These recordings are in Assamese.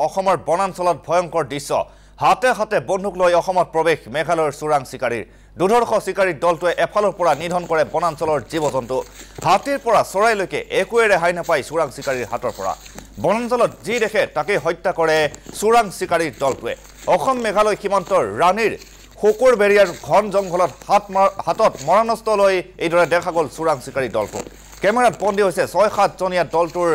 অসমৰ বনাঞ্চলত ভয়ংকৰ দৃশ্য হাতে হাতে বন্দুক লৈ অসমত প্ৰৱেশ মেঘালয়ৰ চোৰাং চিকাৰীৰ দুধৰ্ষ চিকাৰীৰ দলটোৱে এফালৰ পৰা নিধন কৰে বনাঞ্চলৰ জীৱ-জন্তু হাতীৰ পৰা চৰাইলৈকে একোৱে ৰেহাই নাপায় চোৰাং চিকাৰীৰ হাতৰ পৰা বনাঞ্চলত যি দেখে তাকে হত্যা কৰে চোৰাং চিকাৰীৰ দলটোৱে অসম মেঘালয় সীমান্তৰ ৰাণীৰ হুকুৰ বেৰিয়াৰ ঘন জংঘলত হাতত মৰণাস্ত্ৰ লৈ এইদৰে দেখা গ'ল চোৰাং চিকাৰী দলটো কেমেৰাত বন্দী হৈছে ৬-৭ জনীয়া দলটোৰ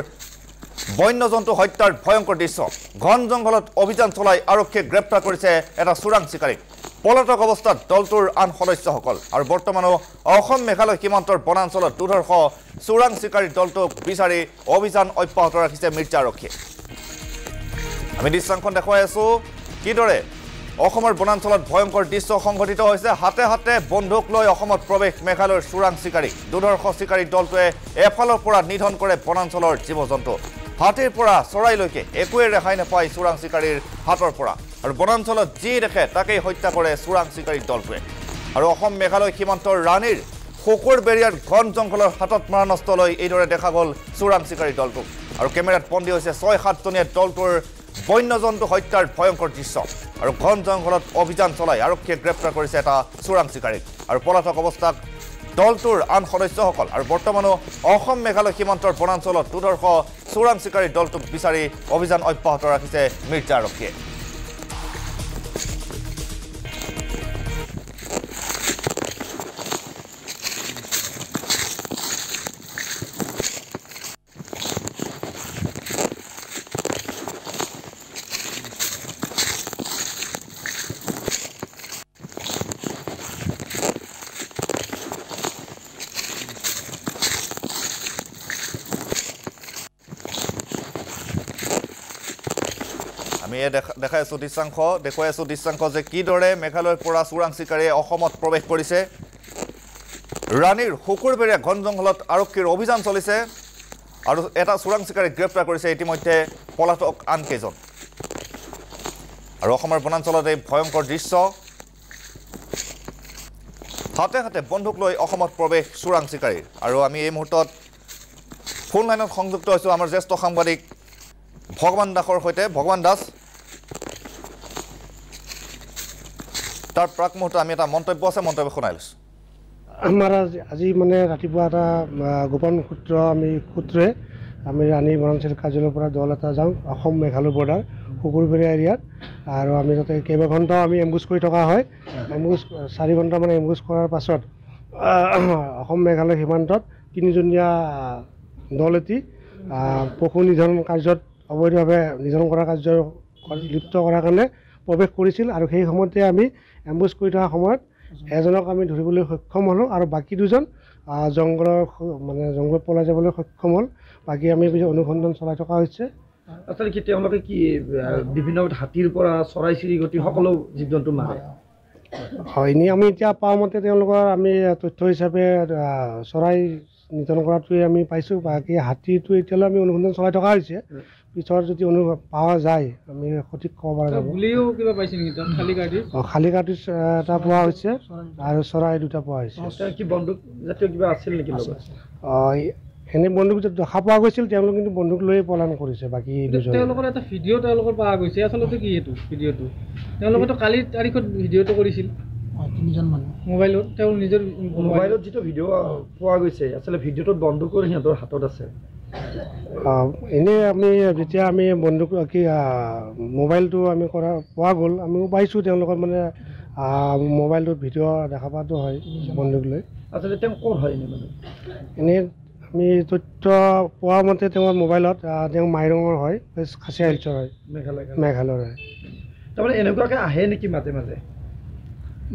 বন্যজন্তু হত্যাৰ ভয়ংকৰ দৃশ্য ঘন জংঘলত অভিযান চলাই আৰক্ষীয়ে গ্ৰেপ্তাৰ কৰিছে এটা চোৰাং চিকাৰীক পলাতক অৱস্থাত দলটোৰ আন সদস্যসকল আৰু বৰ্তমানো অসম মেঘালয় সীমান্তৰ বনাঞ্চলত দুধৰ্ষ চোৰাং চিকাৰীৰ দলটোক বিচাৰি অভিযান অব্যাহত ৰাখিছে মিৰ্জা আৰক্ষীয়ে আমি দৃশ্যাংকন দেখুৱাই আছো কিদৰে অসমৰ বনাঞ্চলত ভয়ংকৰ দৃশ্য সংঘটিত হৈছে হাতে হাতে বন্দুক লৈ অসমত প্ৰৱেশ মেঘালয়ৰ চোৰাং চিকাৰী দুধৰ্ষ চিকাৰী দলটোৱে এফালৰ পৰা নিধন কৰে বনাঞ্চলৰ জীৱ-জন্তু হাতীৰ পৰা চৰাইলৈকে একোৱে ৰেহাই নাপায় চোৰাং চিকাৰীৰ হাতৰ পৰা আৰু বনাঞ্চলত যি দেখে তাকেই হত্যা কৰে চোৰাং চিকাৰীৰ দলটোৱে আৰু অসম মেঘালয় সীমান্তৰ ৰাণীৰ হুকুৰ বেৰিয়াৰ ঘন জংঘলৰ হাতত মৰণাস্ত্ৰ লৈ এইদৰে দেখা গ'ল চোৰাং চিকাৰীৰ দলটোক আৰু কেমেৰাত বন্দী হৈছে ৬-৭ জনীয়া দলটোৰ বন্যজন্তু হত্যাৰ ভয়ংকৰ দৃশ্য আৰু ঘন জংঘলত অভিযান চলাই আৰক্ষীয়ে গ্ৰেপ্তাৰ কৰিছে এটা চোৰাং চিকাৰীক আৰু পলাতক অৱস্থাত দলটোৰ আন সদস্যসকল আৰু বৰ্তমানো অসম মেঘালয় সীমান্তৰ বনাঞ্চলত দুধৰ্ষ চোৰাং চিকাৰীৰ দলটোক বিচাৰি অভিযান অব্যাহত ৰাখিছে মিৰ্জা আৰক্ষীয়ে আমি দেখাই আছো দৃশ্যাংশ যে কিদৰে মেঘালয়ৰ পৰা চোৰাং চিকাৰীয়ে অসমত প্ৰৱেশ কৰিছে ৰাণীৰ হুকুৰবেৰীয়া ঘন জংঘলত আৰক্ষীৰ অভিযান চলিছে আৰু এটা চোৰাং চিকাৰীক গ্ৰেপ্তাৰ কৰিছে ইতিমধ্যে পলাতক আন কেইজন আৰু অসমৰ বনাঞ্চলত এই ভয়ংকৰ দৃশ্য হাতে হাতে বন্দুক লৈ অসমত প্ৰৱেশ চোৰাং চিকাৰীৰ আৰু আমি এই মুহূৰ্তত ফোন লাইনত সংযুক্ত হৈছোঁ আমাৰ জ্যেষ্ঠ সাংবাদিক ভগৱান দাসৰ সৈতে ভগৱান দাস তাৰ প্ৰাক মুহূৰ্তত আমি এটা মন্তব্য শুনাই লৈছোঁ আমাৰ আজি মানে ৰাতিপুৱা এটা গোপন সূত্ৰে আমি ৰাণী বনাঞ্চল কাৰ্যালয়ৰ পৰা দল এটা যাওঁ অসম মেঘালয় বৰ্ডাৰ হুকুৰবেৰীয়া এৰিয়াত আৰু আমি তাতে কেইবাঘণ্টাও আমি এম্বুজ কৰি থকা হয় 4 ঘণ্টামান এম্বুজ কৰাৰ পাছত অসম মেঘালয় সীমান্তত 3জনীয়া দল এটি পশু নিধন কাৰ্যত অবৈধভাৱে নিধন কৰা কাৰ্য লিপ্ত কৰাৰ কাৰণে প্ৰৱেশ কৰিছিল আৰু সেই সময়তে আমি এম্বুজ কৰি থকা সময়ত এজনক আমি ধৰিবলৈ সক্ষম হ'লোঁ আৰু বাকী দুজন জংঘলত পলাই যাবলৈ সক্ষম হ'ল বাকী আমি অনুসন্ধান চলাই থকা হৈছে আচলতে কি তেওঁলোকে কি বিভিন্ন হাতীৰ পৰা চৰাই চিৰিকটি সকলো জীৱ জন্তু মাৰে হয় এনেই আমি এতিয়া পোৱা মতে তেওঁলোকৰ আমি তথ্য হিচাপে চৰাই নিধন কৰাটোৱে আমি পাইছোঁ বাকী হাতীটো এতিয়ালৈ আমি অনুসন্ধান চলাই থকা হৈছে পিছৰ যদি পোৱা যায় আমি সঠিক ক'ব পৰা যাব খালী কাৰ্টিজ এটা পোৱা হৈছে আৰু চৰাই 2টা পোৱা হৈছে কি বন্দুক জাতীয় কিবা আছিল নেকি এনে বন্দুক দেখা পোৱা গৈছিল তেওঁলোক কিন্তু বন্দুক লৈ পলায়ন কৰিছে বাকী তেওঁলোকৰ এটা ভিডিঅ' তেওঁলোকৰ পোৱা গৈছে আচলতে কি এইটো ভিডিঅ'টো তেওঁলোকেতো কালি তাৰিখত ভিডিঅ'টো কৰিছিল 3জন মানুহ মোবাইলত তেওঁ নিজৰ মোবাইলত যিটো ভিডিঅ' পোৱা গৈছে আচলতে ভিডিঅ'টোত বন্দুকৰ সিহঁতৰ হাতত আছে এনেই আমি যেতিয়া আমি বন্দুক কি মোবাইলটো আমি পোৱা গ'ল আমিও পাইছোঁ তেওঁলোকৰ মানে মোবাইলটোত ভিডিঅ' দেখা পোৱাটো হয় বন্দুক লৈ আচলতে তেওঁ ক'ৰ হয় এনেই আমি তথ্য পোৱা মতে তেওঁৰ মোবাইলত তেওঁ মাইৰঙৰ হয় খাচীয়া হিলছৰ হয় মেঘালয়ৰ হয় তাৰমানে এনেকুৱাকৈ আহে নেকি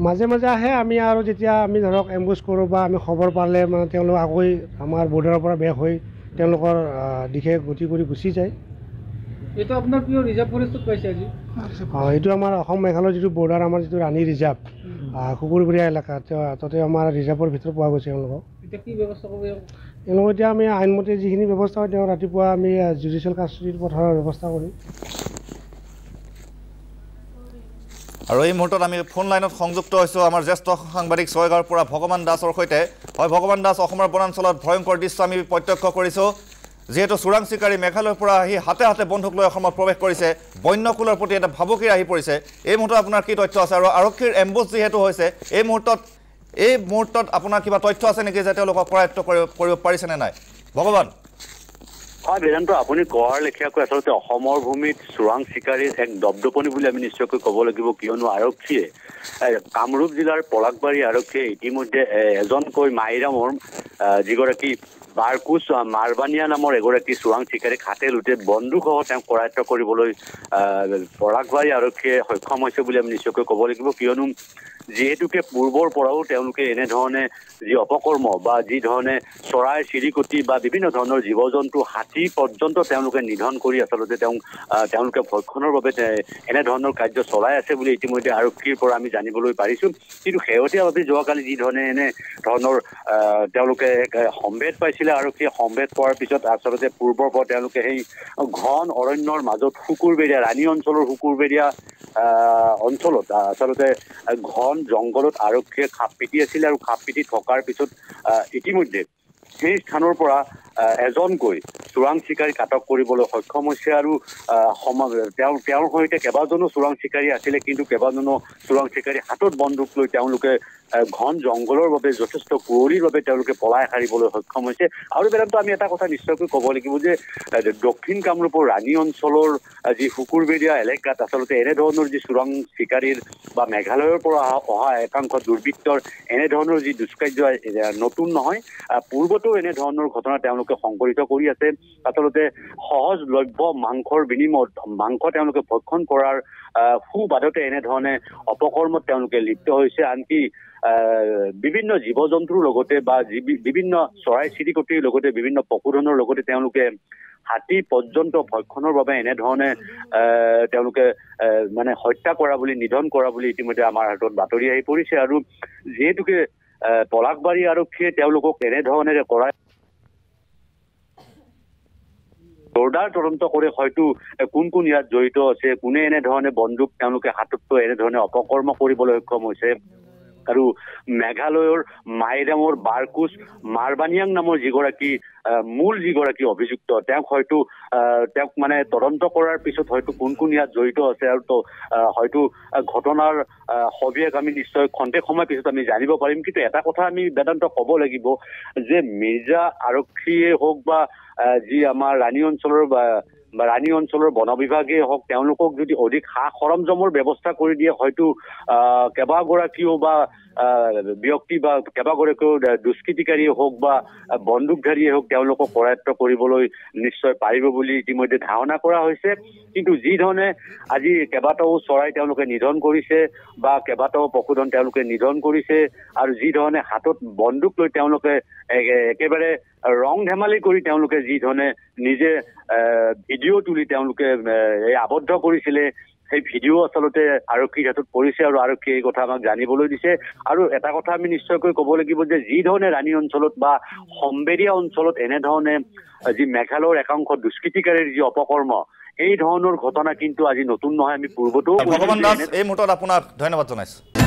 মাজে মাজে আহে আমি আৰু যেতিয়া আমি ধৰক এম্বুজ কৰোঁ বা আমি খবৰ পালে মানে তেওঁলোক আকৌ আমাৰ বৰ্ডাৰৰ পৰা বেক হৈ তেওঁলোকৰ দিশে গতি কৰি গুচি যায় এইটো আপোনাৰ প্ৰিয় ৰিজাৰ্ভ ফৰেষ্টত পাইছে আজি এইটো আমাৰ অসম মেঘালয়ৰ যিটো বৰ্ডাৰ আমাৰ যিটো ৰাণী ৰিজাৰ্ভ হুকুৰবেৰীয়া এলেকা তাতে আমাৰ ৰিজাৰ্ভৰ ভিতৰত পোৱা গৈছে তেওঁলোকক এতিয়া কি ব্যৱস্থা কৰিব তেওঁলোকক এতিয়া আমি আইনমতে যিখিনি ব্যৱস্থা হয় তেওঁ ৰাতিপুৱা আমি জুডিচিয়েল কাষ্টডিত পঠাৰ ব্যৱস্থা কৰিম আৰু এই মুহূৰ্তত আমি ফোন লাইনত সংযুক্ত হৈছোঁ আমাৰ জ্যেষ্ঠ সাংবাদিক ছয়গাঁৱৰ পৰা ভগৱান দাসৰ সৈতে হয় ভগৱান দাস অসমৰ বনাঞ্চলত ভয়ংকৰ দৃশ্য আমি প্ৰত্যক্ষ কৰিছোঁ যিহেতু চোৰাং চিকাৰী মেঘালয়ৰ পৰা আহি হাতে হাতে বন্দুক লৈ অসমত প্ৰৱেশ কৰিছে বন্যকুলৰ প্ৰতি এটা ভাবুকি আহি পৰিছে এই মুহূৰ্তত আপোনাৰ কি তথ্য আছে আৰু আৰক্ষীৰ এম্বুছ যিহেতু হৈছে এই মুহূৰ্তত আপোনাৰ কিবা তথ্য আছে নেকি যে তেওঁলোকক কৰায়ত্ব কৰিব পাৰিছেনে নাই ভগৱান হয় বেদান্ত আপুনি কোৱাৰ লেখীয়াকৈ আচলতে অসমৰ ভূমিত চোৰাং চিকাৰীৰ এক দপদপনি বুলি আমি নিশ্চয়কৈ ক'ব লাগিব কিয়নো আৰক্ষীয়ে কামৰূপ জিলাৰ পলাকবাৰী আৰক্ষীয়ে ইতিমধ্যে এজনকৈ মাইৰামৰ যিগৰাকী বাৰকুচ মাৰবানিয়া নামৰ এগৰাকী চোৰাং চিকাৰীক হাতে লুটে বন্দুকসহ তেওঁক কৰায়ত্ব কৰিবলৈ পলাকবাৰী আৰক্ষীয়ে সক্ষম হৈছে বুলি আমি নিশ্চয়কৈ ক'ব লাগিব কিয়নো যিহেতুকে পূৰ্বৰ পৰাও তেওঁলোকে এনেধৰণে যি অপকৰ্ম বা যি ধৰণে চৰাই চিৰিকটি বা বিভিন্ন ধৰণৰ জীৱ জন্তু হাতী পৰ্যন্ত তেওঁলোকে নিধন কৰি আচলতে তেওঁলোকে ভক্ষণৰ বাবে এনেধৰণৰ কাৰ্য চলাই আছে বুলি ইতিমধ্যে আৰক্ষীৰ পৰা আমি জানিবলৈ পাৰিছোঁ কিন্তু শেহতীয়াভাৱে যোৱাকালি যি ধৰণে এনে ধৰণৰ তেওঁলোকে সম্ভেদ পাইছিলে আৰক্ষীয়ে সম্ভেদ পোৱাৰ পিছত আচলতে পূৰ্বৰ পৰা তেওঁলোকে সেই ঘন অৰণ্যৰ মাজত শুকুৰবেৰীয়া ৰাণী অঞ্চলৰ শুকুৰবেৰীয়া অঞ্চলত আচলতে ঘন জংঘলত আৰক্ষীয়ে খাপ পিটি আছিল আৰু খাপ পিটি থকাৰ পিছত ইতিমধ্যে সেই স্থানৰ পৰা এজনকৈ চোৰাং চিকাৰীক আটক কৰিবলৈ সক্ষম হৈছে আৰু তেওঁৰ সৈতে কেইবাজনো চোৰাং চিকাৰী আছিলে কিন্তু কেইবাজনো চোৰাং চিকাৰী হাতত বন্দুক লৈ তেওঁলোকে ঘন জংঘলৰ বাবে যথেষ্ট কুঁৱলীৰ বাবে তেওঁলোকে পলাই সাৰিবলৈ সক্ষম হৈছে আৰু বেলেগতো আমি এটা কথা নিশ্চয়কৈ ক'ব লাগিব যে দক্ষিণ কামৰূপৰ ৰাণী অঞ্চলৰ যি শুকুৰবেৰীয়া এলেকাত আচলতে এনেধৰণৰ যি চোৰাং চিকাৰীৰ বা মেঘালয়ৰ পৰা অহা একাংশ দুৰ্বৃত্তৰ এনেধৰণৰ যি দুষ্কাৰ্য নতুন নহয় পূৰ্বতো এনেধৰণৰ ঘটনা তেওঁলোকে সংঘটিত কৰি আছে আচলতে সহজলভ্য মাংসৰ বিনিময়ত মাংস তেওঁলোকে ভক্ষণ কৰাৰ সুবাদতে এনেধৰণে অপকৰ্মত তেওঁলোকে লিপ্ত হৈছে আনকি বিভিন্ন জীৱ জন্তুৰ লগতে বা বিভিন্ন চৰাই চিৰিকটিৰ লগতে বিভিন্ন পশুধনৰ লগতে তেওঁলোকে হাতী পৰ্যন্ত ভক্ষণৰ বাবে এনেধৰণে তেওঁলোকে মানে হত্যা কৰা বুলি নিধন কৰা বুলি ইতিমধ্যে আমাৰ হাতত বাতৰি আহি পৰিছে আৰু যিহেতুকে পলাকবাৰী আৰক্ষীয়ে তেওঁলোকক এনেধৰণেৰে কৰা জোৰদাৰ তদন্ত কৰি হয়তো কোন ইয়াত জড়িত আছে কোনে এনেধৰণে বন্দুক তেওঁলোকে হাতত লৈ এনেধৰণে অপকৰ্ম কৰিবলৈ সক্ষম হৈছে আৰু মেঘালয়ৰ মাইৰামৰ বাৰকুচ মাৰবানিয়াং নামৰ যিগৰাকী অভিযুক্ত তেওঁক মানে তদন্ত কৰাৰ পিছত হয়তো কোন ইয়াত জড়িত আছে আৰু হয়তো ঘটনাৰ সবিশেষ আমি নিশ্চয় খন্তেক সময়ৰ পিছত আমি জানিব পাৰিম কিন্তু এটা কথা আমি বেদান্ত ক'ব লাগিব যে মিৰ্জা আৰক্ষীয়ে হওক বা যি আমাৰ ৰাণী অঞ্চলৰ বন বিভাগে হওক তেওঁলোকক যদি অধিক সা সৰঞ্জামৰ ব্যৱস্থা কৰি দিয়ে হয়তো কেইবাগৰাকীও বা ব্যক্তি বা কেইবাগৰাকীও দুষ্কৃতিকাৰীয়ে হওক বা বন্দুকধাৰীয়ে হওক তেওঁলোকক কৰায়ত্ব কৰিবলৈ নিশ্চয় পাৰিব বুলি ইতিমধ্যে ধাৰণা কৰা হৈছে কিন্তু যি ধৰণে আজি কেইবাটাও চৰাই তেওঁলোকে নিধন কৰিছে বা কেইবাটাও পশুধন তেওঁলোকে নিধন কৰিছে আৰু যি ধৰণে হাতত বন্দুক লৈ তেওঁলোকে একেবাৰে ৰং ধেমালি কৰি তেওঁলোকে যি ধৰণে নিজে ভিডিঅ' তুলি তেওঁলোকে আবদ্ধ কৰিছিলে সেই ভিডিঅ' আচলতে আৰক্ষীৰ হাতত পৰিছে আৰু আৰক্ষীয়ে এই কথা আমাক জানিবলৈ দিছে আৰু এটা কথা আমি নিশ্চয়কৈ ক'ব লাগিব যে যি ধৰণে ৰাণী অঞ্চলত বা সম্বেৰীয়া অঞ্চলত এনেধৰণে যি মেঘালয়ৰ একাংশ দুষ্কৃতিকাৰীৰ যি অপকৰ্ম এই ধৰণৰ ঘটনা কিন্তু আজি নতুন নহয় আমি পূৰ্বতো ভগৱান দাস এই মুহূৰ্তত আপোনাক ধন্যবাদ জনাইছো